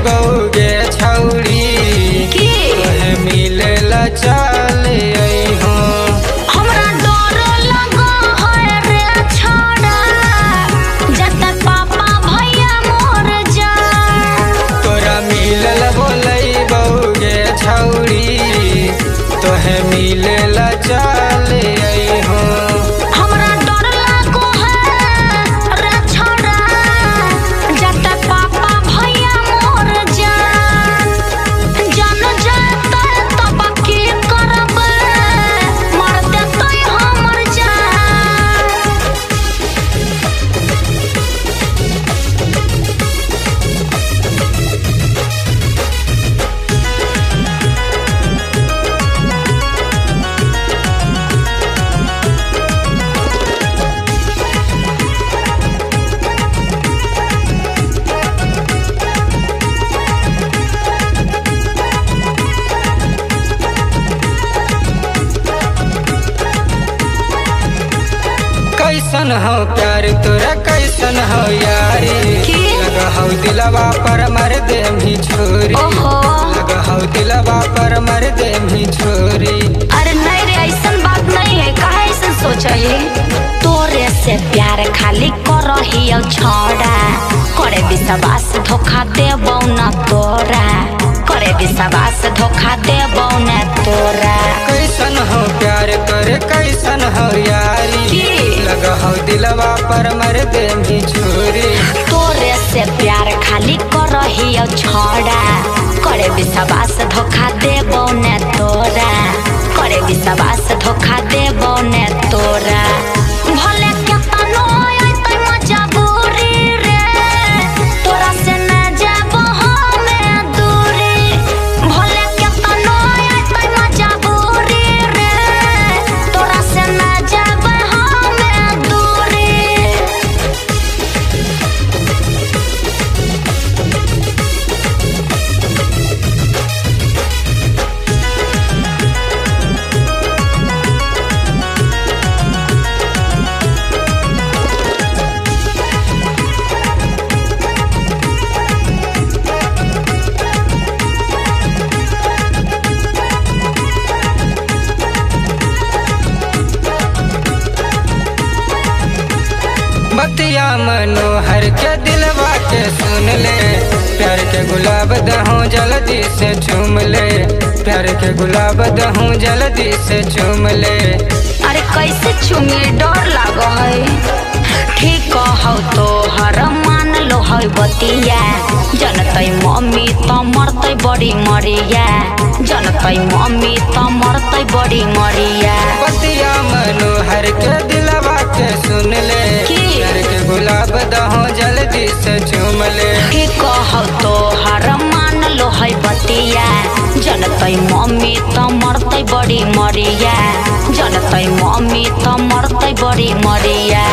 बउगे छौरी तोहे मिले ला चले हो। हमरा डर लगा है रे छोड़ा जब तक पापा भैया मोर जा। तोरा मिलल बोलै बउगे छौरी तोहे मिले ला चले हो। हमरा डर लगो है रे छोड़ा जब तक पापा भैया मोर जा। जान जाता तब की करब मर देते हमर जा। कैसन हो प्यार तोरा कैसन हो यारी लगा हो दिलवा पर मर दे भी छोरी। लगा हो दिलवा पर मर दे भी छोरी। अरे नहीं रे ऐसन बात नहीं है काहे ऐसन सोचही। तोरे से प्यार खाली करही छोड़ा करे विश्वास धोखा देबौ न तोरा। करे विश्वास धोखा देबौ न तोरा। कैसन हो प्यार करे कैसन हो यारी लगा हो दिलवा पर मर दे भी छोरी। तोरे से प्यार खाली करही छोड़ा करे विश्वास धोखा देबौ न तोरा। करे विश्वास धोखा देबौ न तोरा। भले केतनो आइतै मजबूरी रे तोरा से न जाबो हमें दूरी। भले केतनो आइतै मजबूरी रे तोरा से न जाबो हमें दूरी। बतिया मनोहर के दिलवा के सुन ले प्यार के गुलाब दहूँ जल्दी से चूम ले। प्यार के गुलाब दहूँ जल्दी से चूम ले। अरे कैसे चुमी डर लागो है। ठीक हो तो हर मान लो है बतिया जनतै मम्मी तो मरतै बड़ी मरिया। जनतै मम्मी तो मरतै बड़ी मरिया। बतिया मनोहर के दिलवा के सुन ले प्यार के गुलाब दहूँ जल्दी से चूम ले। ठीक हो तो हर मान लो है बतिया जनतै मम्मी तो मरतै बड़ी मरिया। जनतै मम्मी तो मरतै बड़ी मरिया।